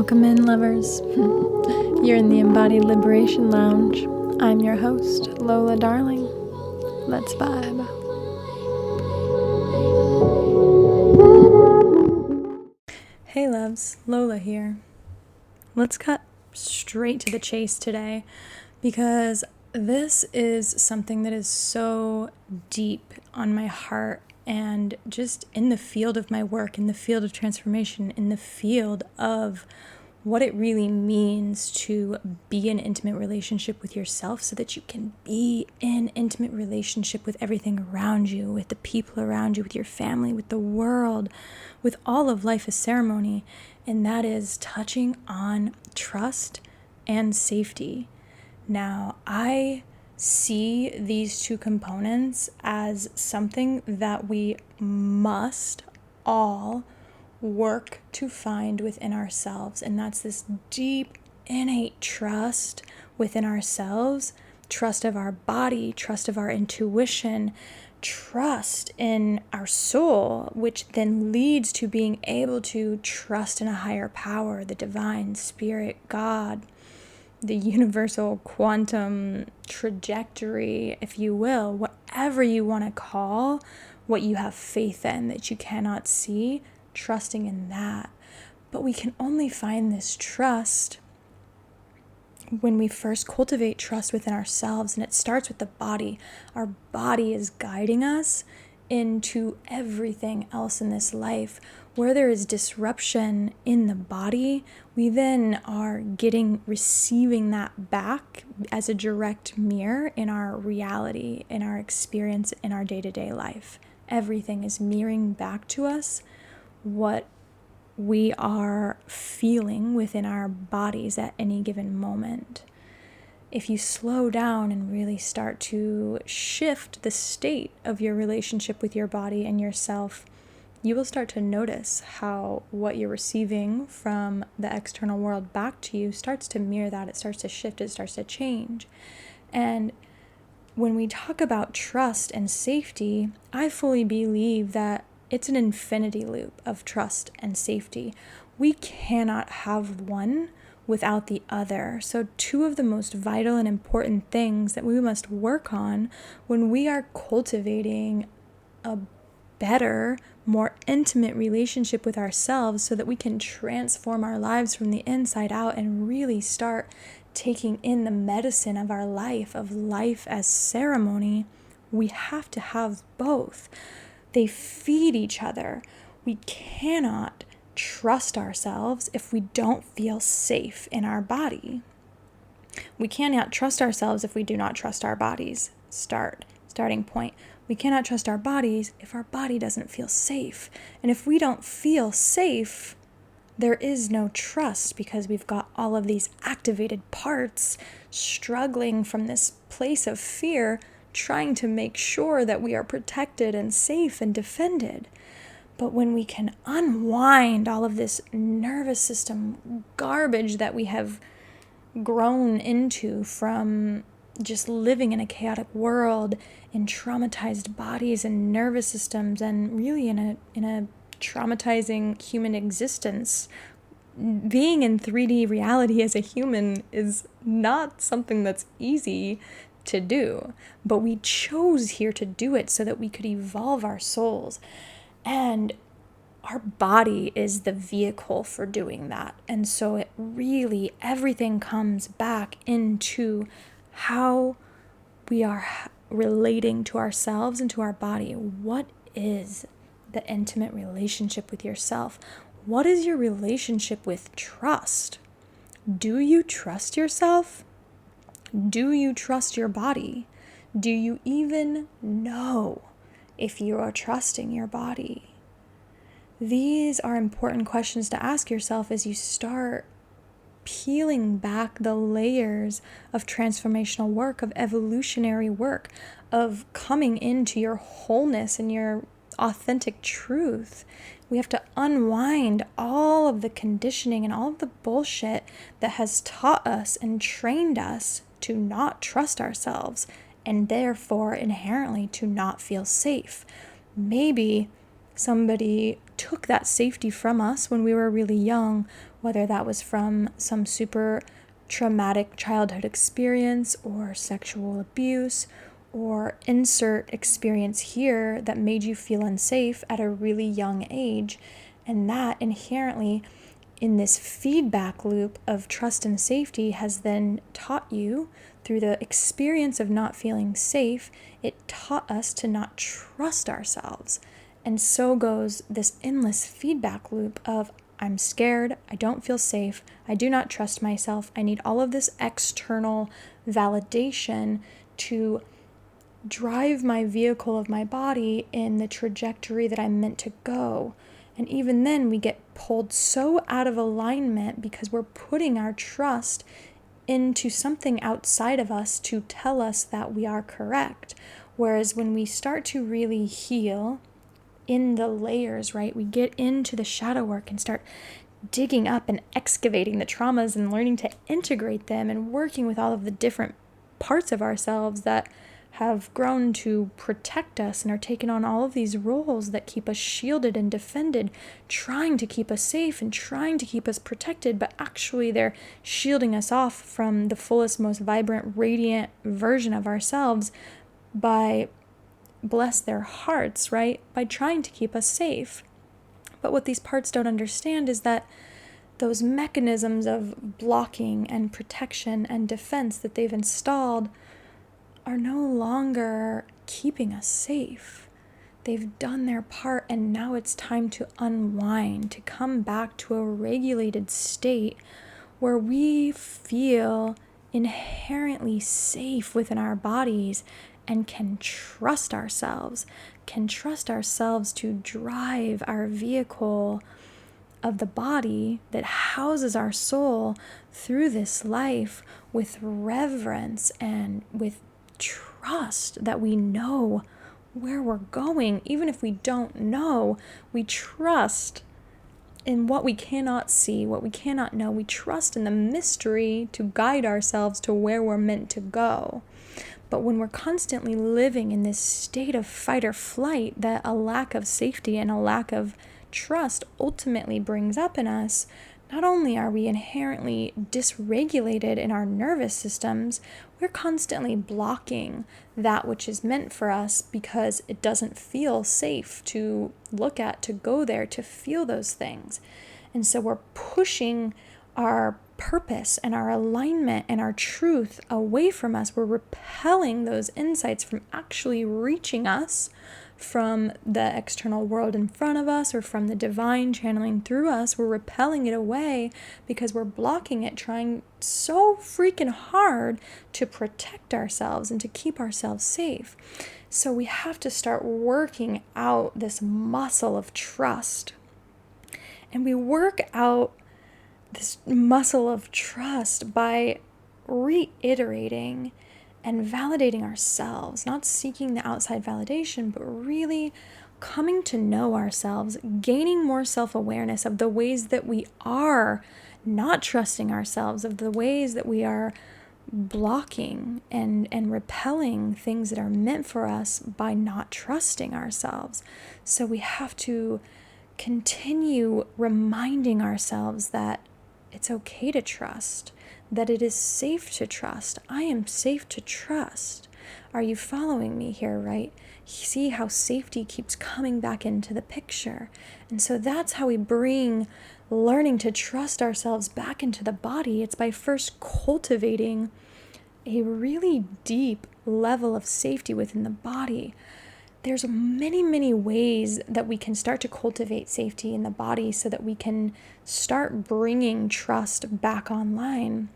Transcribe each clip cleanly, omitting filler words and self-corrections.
Welcome in, lovers. You're in the Embodied Liberation Lounge. I'm your host, Lola Darling. Let's vibe. Hey loves, Lola here. Let's cut straight to the chase today because this is something that is so deep on my heart and just in the field of my work, in the field of transformation, in the field of what it really means to be in intimate relationship with yourself so that you can be in intimate relationship with everything around you, with the people around you, with your family, with the world, with all of life as ceremony. And that is touching on trust and safety. Now, I see these two components as something that we must all work to find within ourselves, and that's this deep innate trust within ourselves, trust of our body, trust of our intuition, trust in our soul, which then leads to being able to trust in a higher power, the divine spirit, God, the universal quantum trajectory, if you will, whatever you want to call what you have faith in that you cannot see, trusting in that. But we can only find this trust when we first cultivate trust within ourselves, and it starts with the body. Our body is guiding us into everything else in this life. Where there is disruption in the body, we then are receiving that back as a direct mirror in our reality, in our experience, in our day-to-day life. Everything is mirroring back to us what we are feeling within our bodies at any given moment. If you slow down and really start to shift the state of your relationship with your body and yourself, you will start to notice how what you're receiving from the external world back to you starts to mirror that. It starts to shift, it starts to change. And when we talk about trust and safety, I fully believe that it's an infinity loop of trust and safety. We cannot have one without the other. So two of the most vital and important things that we must work on when we are cultivating a better, more intimate relationship with ourselves so that we can transform our lives from the inside out and really start taking in the medicine of our life, of life as ceremony, we have to have both. They feed each other. We cannot trust ourselves if we don't feel safe in our body. We cannot trust ourselves if we do not trust our bodies. Starting point. We cannot trust our bodies if our body doesn't feel safe. And if we don't feel safe, there is no trust because we've got all of these activated parts struggling from this place of fear, trying to make sure that we are protected and safe and defended. But when we can unwind all of this nervous system garbage that we have grown into from just living in a chaotic world, in traumatized bodies and nervous systems, and really in a traumatizing human existence, being in 3D reality as a human is not something that's easy to do, but we chose here to do it so that we could evolve our souls, and our body is the vehicle for doing that. And so it really, everything comes back into how we are relating to ourselves and to our body. What is the intimate relationship with yourself? What is your relationship with trust? Do you trust yourself? Do you trust your body? Do you even know if you are trusting your body? These are important questions to ask yourself as you start peeling back the layers of transformational work, of evolutionary work, of coming into your wholeness and your authentic truth. We have to unwind all of the conditioning and all of the bullshit that has taught us and trained us to not trust ourselves and therefore inherently to not feel safe. Maybe somebody took that safety from us when we were really young, whether that was from some super traumatic childhood experience or sexual abuse, or insert experience here that made you feel unsafe at a really young age. And that inherently, in this feedback loop of trust and safety, has then taught you, through the experience of not feeling safe, it taught us to not trust ourselves. And so goes this endless feedback loop of, I'm scared, I don't feel safe, I do not trust myself, I need all of this external validation to drive my vehicle of my body in the trajectory that I'm meant to go. And even then we get pulled so out of alignment because we're putting our trust into something outside of us to tell us that we are correct. Whereas when we start to really heal in the layers, right, we get into the shadow work and start digging up and excavating the traumas and learning to integrate them and working with all of the different parts of ourselves that have grown to protect us and are taking on all of these roles that keep us shielded and defended, trying to keep us safe and trying to keep us protected, but actually they're shielding us off from the fullest, most vibrant, radiant version of ourselves by, bless their hearts, right, by trying to keep us safe. But what these parts don't understand is that those mechanisms of blocking and protection and defense that they've installed are no longer keeping us safe. They've done their part, and now it's time to unwind, to come back to a regulated state where we feel inherently safe within our bodies and can trust ourselves to drive our vehicle of the body that houses our soul through this life with reverence and with trust that we know where we're going. Even if we don't know, we trust in what we cannot see, what we cannot know. We trust in the mystery to guide ourselves to where we're meant to go. But when we're constantly living in this state of fight or flight that a lack of safety and a lack of trust ultimately brings up in us, not only are we inherently dysregulated in our nervous systems, we're constantly blocking that which is meant for us because it doesn't feel safe to look at, to go there, to feel those things. And so we're pushing our purpose and our alignment and our truth away from us. We're repelling those insights from actually reaching us from the external world in front of us or from the divine channeling through us. We're repelling it away because we're blocking it, trying so freaking hard to protect ourselves and to keep ourselves safe. So we have to start working out this muscle of trust. And we work out this muscle of trust by reiterating and validating ourselves, not seeking the outside validation, but really coming to know ourselves, gaining more self-awareness of the ways that we are not trusting ourselves, of the ways that we are blocking and repelling things that are meant for us by not trusting ourselves. So we have to continue reminding ourselves that it's okay to trust, that it is safe to trust. I am safe to trust. Are you following me here, right? See how safety keeps coming back into the picture. And so that's how we bring learning to trust ourselves back into the body. It's by first cultivating a really deep level of safety within the body. There's many, many ways that we can start to cultivate safety in the body so that we can start bringing trust back online.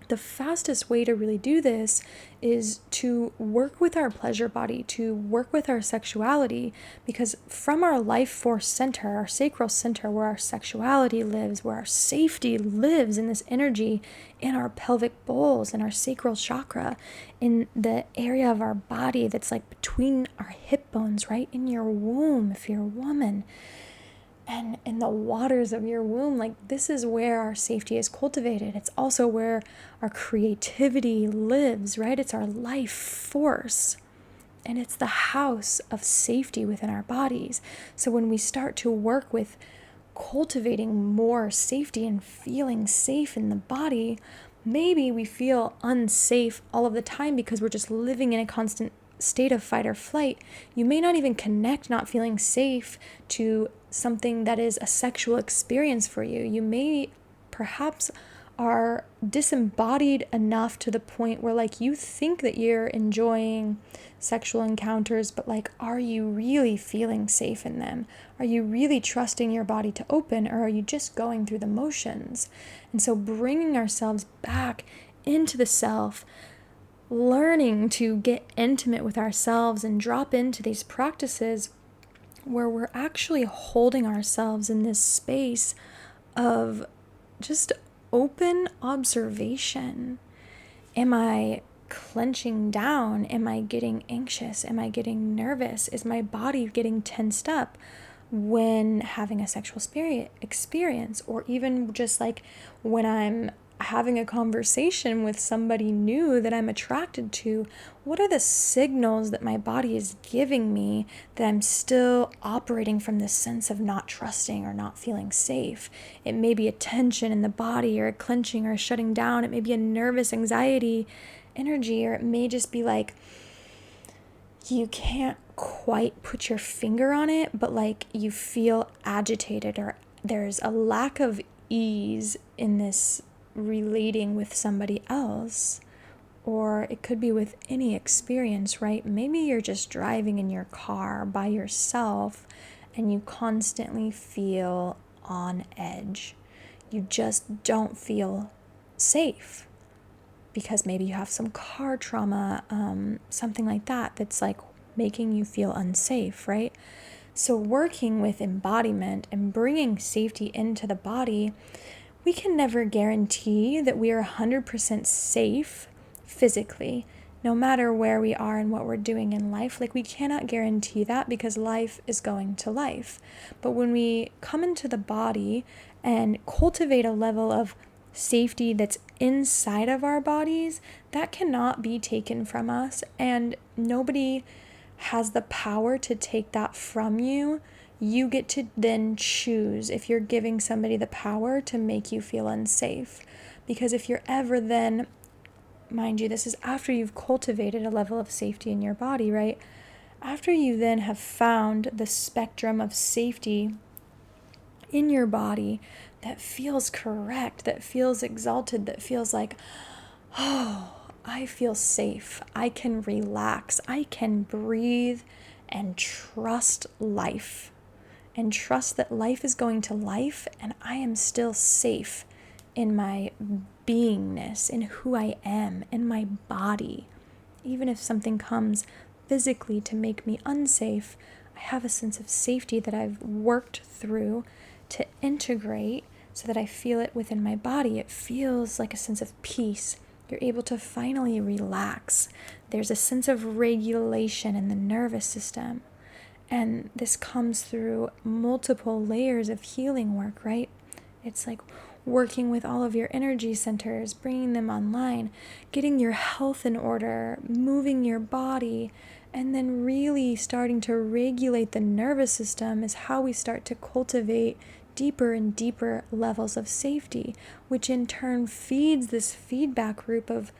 The fastest way to really do this is to work with our pleasure body, to work with our sexuality, because from our life force center, our sacral center, where our sexuality lives, where our safety lives in this energy, in our pelvic bowls, in our sacral chakra, in the area of our body that's like between our hip bones, right? In your womb, if you're a woman. And in the waters of your womb, like this is where our safety is cultivated. It's also where our creativity lives, right? It's our life force. And it's the house of safety within our bodies. So when we start to work with cultivating more safety and feeling safe in the body, maybe we feel unsafe all of the time because we're just living in a constant state of fight or flight. You may not even connect not feeling safe to something that is a sexual experience for you. You may perhaps are disembodied enough to the point where like you think that you're enjoying sexual encounters, but like, are you really feeling safe in them? Are you really trusting your body to open, or are you just going through the motions? And so bringing ourselves back into the self, learning to get intimate with ourselves and drop into these practices where we're actually holding ourselves in this space of just open observation. Am I clenching down? Am I getting anxious? Am I getting nervous? Is my body getting tensed up when having a sexual experience? Or even just like when I'm having a conversation with somebody new that I'm attracted to, what are the signals that my body is giving me that I'm still operating from this sense of not trusting or not feeling safe? It may be a tension in the body, or a clenching, or a shutting down. It may be a nervous anxiety energy, or it may just be like you can't quite put your finger on it, but like you feel agitated, or there's a lack of ease in this relating with somebody else. Or it could be with any experience, right? Maybe you're just driving in your car by yourself and you constantly feel on edge. You just don't feel safe because maybe you have some car trauma, something like that, that's like making you feel unsafe, right? So working with embodiment and bringing safety into the body, we can never guarantee that we are 100% safe physically, no matter where we are and what we're doing in life. Like, we cannot guarantee that because life is going to life. But when we come into the body and cultivate a level of safety that's inside of our bodies, that cannot be taken from us, and nobody has the power to take that from you. You get to then choose if you're giving somebody the power to make you feel unsafe. Because if you're ever then, mind you, this is after you've cultivated a level of safety in your body, right? After you then have found the spectrum of safety in your body that feels correct, that feels exalted, that feels like, oh, I feel safe, I can relax, I can breathe and trust life. And trust that life is going to life, and I am still safe in my beingness, in who I am, in my body. Even if something comes physically to make me unsafe, I have a sense of safety that I've worked through to integrate so that I feel it within my body. It feels like a sense of peace. You're able to finally relax. There's a sense of regulation in the nervous system. And this comes through multiple layers of healing work, right? It's like working with all of your energy centers, bringing them online, getting your health in order, moving your body, and then really starting to regulate the nervous system is how we start to cultivate deeper and deeper levels of safety, which in turn feeds this feedback loop of,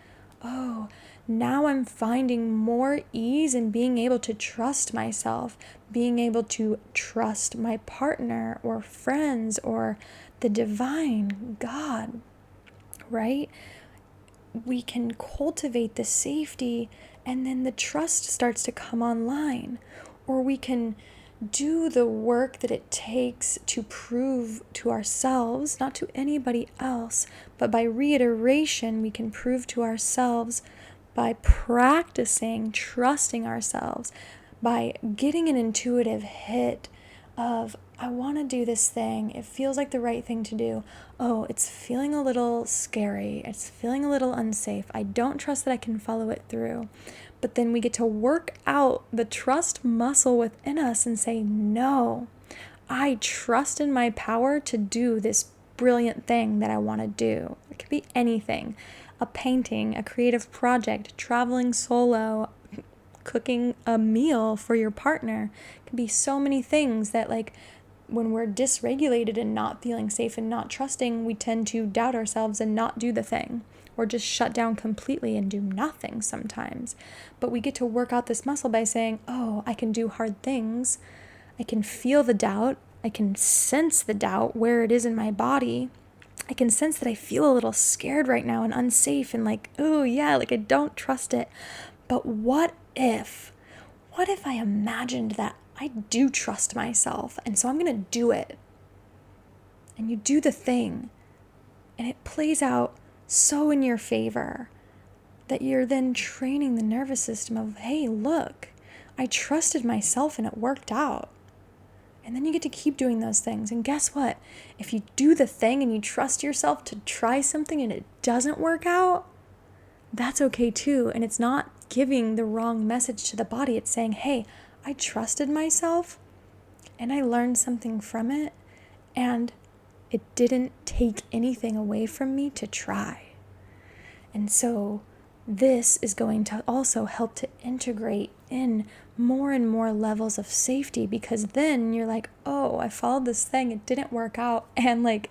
oh, now I'm finding more ease in being able to trust myself, being able to trust my partner or friends or the divine God, right? We can cultivate the safety, and then the trust starts to come online. Or we can do the work that it takes to prove to ourselves, not to anybody else, but by reiteration, we can prove to ourselves by practicing trusting ourselves, by getting an intuitive hit of, I want to do this thing. It feels like the right thing to do. Oh, it's feeling a little scary. It's feeling a little unsafe. I don't trust that I can follow it through. But then we get to work out the trust muscle within us and say, no, I trust in my power to do this brilliant thing that I want to do. It could be anything. A painting, a creative project, traveling solo, cooking a meal for your partner. It could be so many things that like when we're dysregulated and not feeling safe and not trusting, we tend to doubt ourselves and not do the thing, or just shut down completely and do nothing sometimes. But we get to work out this muscle by saying, oh, I can do hard things. I can feel the doubt. I can sense the doubt where it is in my body. I can sense that I feel a little scared right now and unsafe and like, oh yeah, like I don't trust it. But what if I imagined that I do trust myself, and so I'm going to do it. And you do the thing, and it plays out so in your favor that you're then training the nervous system of, hey, look, I trusted myself and it worked out. And then you get to keep doing those things. And guess what? If you do the thing and you trust yourself to try something and it doesn't work out, that's okay too. And it's not giving the wrong message to the body. It's saying, hey, I trusted myself and I learned something from it, and it didn't take anything away from me to try. And so this is going to also help to integrate in more and more levels of safety, because then you're like, oh, I followed this thing, it didn't work out, and like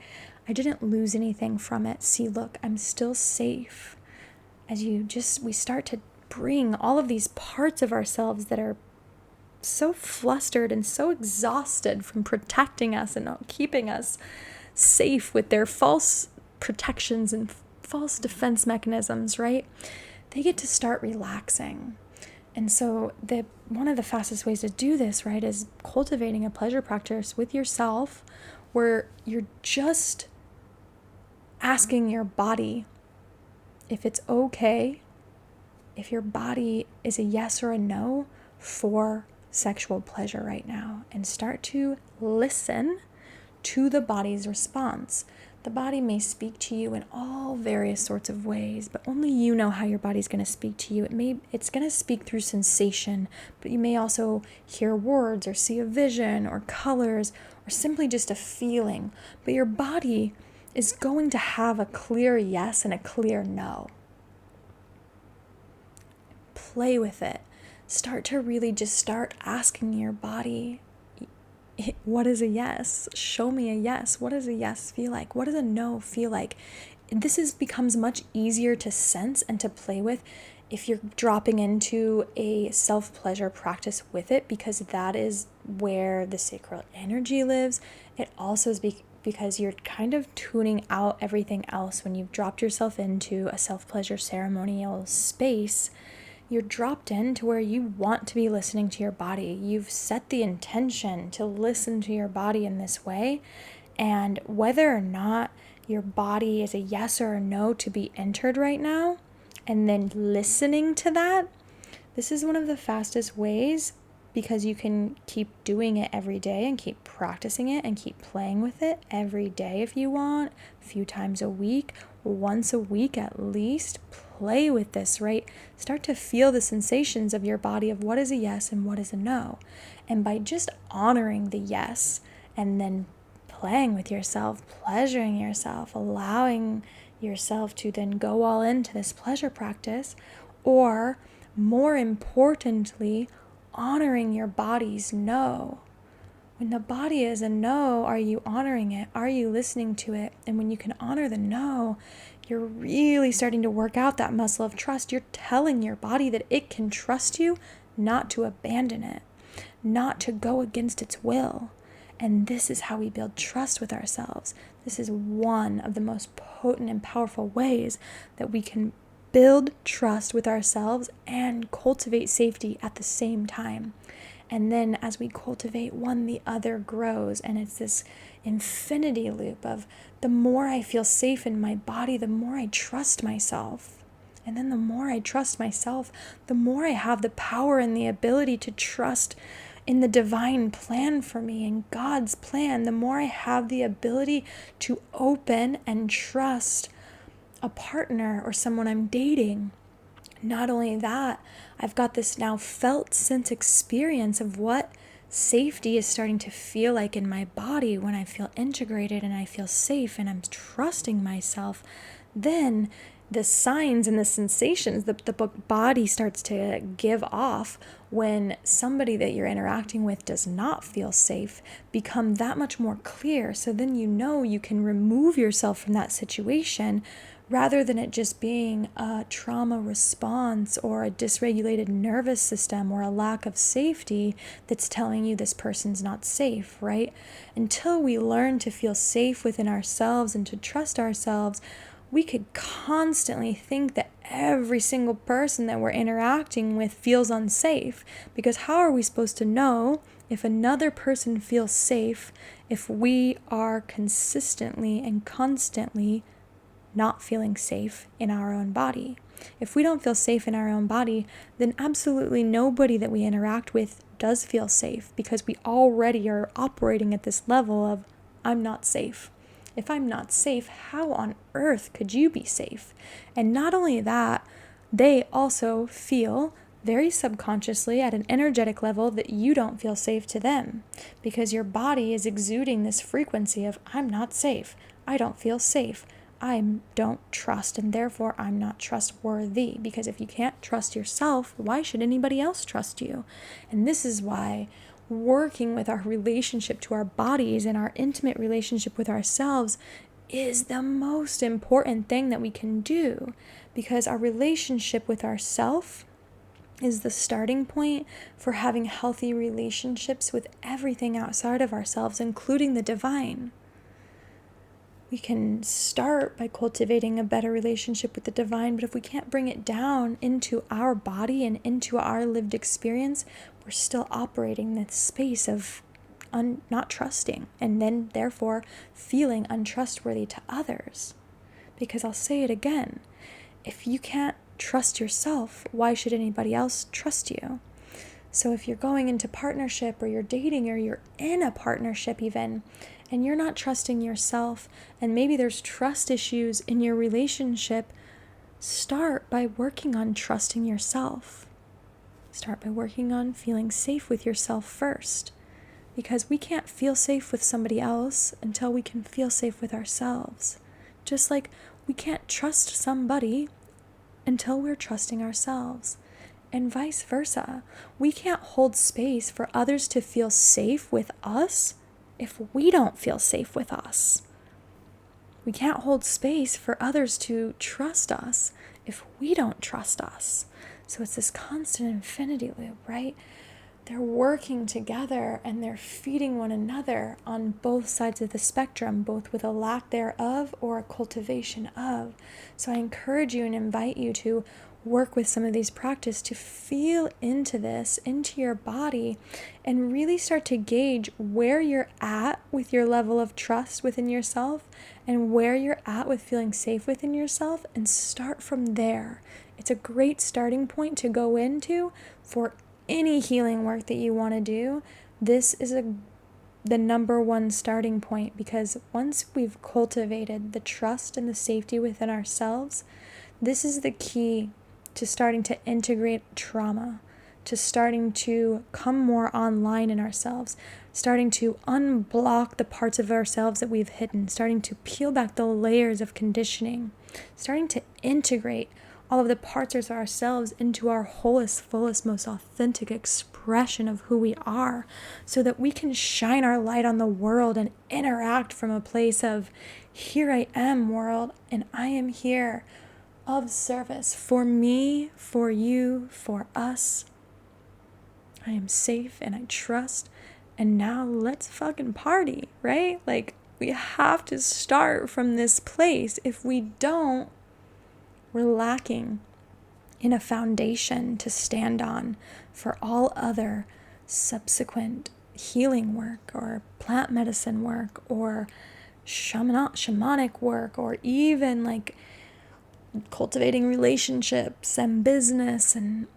I didn't lose anything from it. See, look, I'm still safe. As we start to bring all of these parts of ourselves that are so flustered and so exhausted from protecting us and keeping us safe with their false protections and false defense mechanisms, right? They get to start relaxing. And so one of the fastest ways to do this, right, is cultivating a pleasure practice with yourself where you're just asking your body if it's okay, if your body is a yes or a no for sexual pleasure right now, and start to listen to the body's response. The body may speak to you in all various sorts of ways, but only you know how your body's going to speak to you. It's going to speak through sensation, but you may also hear words or see a vision or colors or simply just a feeling. But your body is going to have a clear yes and a clear no. Play with it. Start to really just start asking your body, what is a yes? Show me a yes. What does a yes feel like? What does a no feel like? This becomes much easier to sense and to play with if you're dropping into a self-pleasure practice with it, because that is where the sacral energy lives. It also is because you're kind of tuning out everything else when you've dropped yourself into a self-pleasure ceremonial space. You're dropped into where you want to be listening to your body. You've set the intention to listen to your body in this way. And whether or not your body is a yes or a no to be entered right now, and then listening to that, this is one of the fastest ways, because you can keep doing it every day and keep practicing it and keep playing with it every day if you want, a few times a week, once a week at least. Play with this, right? Start to feel the sensations of your body of what is a yes and what is a no. And by just honoring the yes and then playing with yourself, pleasuring yourself, allowing yourself to then go all into this pleasure practice, or more importantly, honoring your body's no. When the body is a no, are you honoring it? Are you listening to it? And when you can honor the no, you're really starting to work out that muscle of trust. You're telling your body that it can trust you, not to abandon it, not to go against its will. And this is how we build trust with ourselves. This is one of the most potent and powerful ways that we can build trust with ourselves and cultivate safety at the same time. And then as we cultivate one, the other grows. And it's this infinity loop of the more I feel safe in my body, the more I trust myself. And then the more I trust myself, the more I have the power and the ability to trust in the divine plan for me, in God's plan. The more I have the ability to open and trust a partner or someone I'm dating. Not only that, I've got this now felt sense experience of what safety is starting to feel like in my body when I feel integrated and I feel safe and I'm trusting myself. Then the signs and the sensations the body starts to give off when somebody that you're interacting with does not feel safe become that much more clear. So then you can remove yourself from that situation rather than it just being a trauma response or a dysregulated nervous system or a lack of safety that's telling you this person's not safe, right? Until we learn to feel safe within ourselves and to trust ourselves, we could constantly think that every single person that we're interacting with feels unsafe. Because how are we supposed to know if another person feels safe if we are consistently and constantly not feeling safe in our own body? If we don't feel safe in our own body, then absolutely nobody that we interact with does feel safe, because we already are operating at this level of, I'm not safe. If I'm not safe, how on earth could you be safe? And not only that, they also feel very subconsciously at an energetic level that you don't feel safe to them, because your body is exuding this frequency of, I'm not safe, I don't feel safe, I don't trust, and therefore I'm not trustworthy. Because if you can't trust yourself, why should anybody else trust you? And this is why working with our relationship to our bodies and our intimate relationship with ourselves is the most important thing that we can do, because our relationship with ourself is the starting point for having healthy relationships with everything outside of ourselves, including the divine. We can start by cultivating a better relationship with the divine, but if we can't bring it down into our body and into our lived experience, we're still operating in this space of not trusting, and then therefore feeling untrustworthy to others. Because I'll say it again, if you can't trust yourself, why should anybody else trust you? So if you're going into partnership, or you're dating, or you're in a partnership even, and you're not trusting yourself, and maybe there's trust issues in your relationship, start by working on trusting yourself. Start by working on feeling safe with yourself first, because we can't feel safe with somebody else until we can feel safe with ourselves. Just like we can't trust somebody until we're trusting ourselves. And vice versa. We can't hold space for others to feel safe with us if we don't feel safe with us. We can't hold space for others to trust us if we don't trust us. So it's this constant infinity loop, right? They're working together and they're feeding one another on both sides of the spectrum, both with a lack thereof or a cultivation of. So I encourage you and invite you to work with some of these practices to feel into this, into your body, and really start to gauge where you're at with your level of trust within yourself and where you're at with feeling safe within yourself, and start from there. It's a great starting point to go into for any healing work that you want to do. This is the number one starting point, because once we've cultivated the trust and the safety within ourselves, this is the key to starting to integrate trauma, to starting to come more online in ourselves, starting to unblock the parts of ourselves that we've hidden, starting to peel back the layers of conditioning, starting to integrate all of the parts of ourselves into our wholest, fullest, most authentic expression of who we are, so that we can shine our light on the world and interact from a place of, here I am, world, and I am here of service for me, for you, for us. I am safe and I trust, and now let's fucking party, right? Like, we have to start from this place. If we don't, we're lacking in a foundation to stand on for all other subsequent healing work, or plant medicine work, or shamanic work, or even like cultivating relationships and business and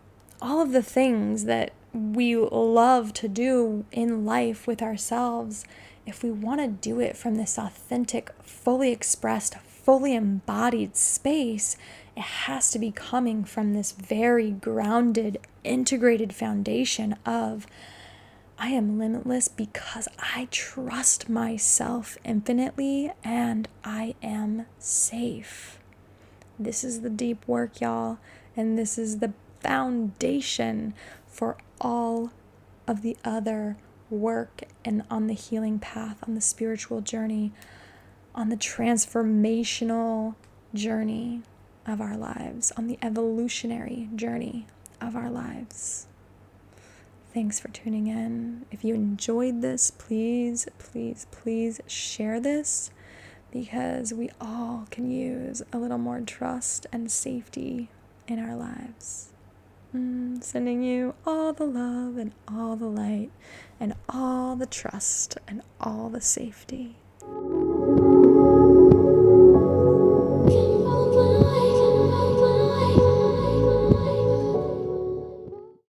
all of the things that we love to do in life with ourselves. If we want to do it from this authentic, fully expressed, fully embodied space, it has to be coming from this very grounded, integrated foundation of, I am limitless because I trust myself infinitely and I am safe. This is the deep work, y'all, and this is the foundation for all of the other work and on the healing path, on the spiritual journey, on the transformational journey of our lives, on the evolutionary journey of our lives. Thanks for tuning in. If you enjoyed this, please, please, please share this, because we all can use a little more trust and safety in our lives. Sending you all the love and all the light and all the trust and all the safety.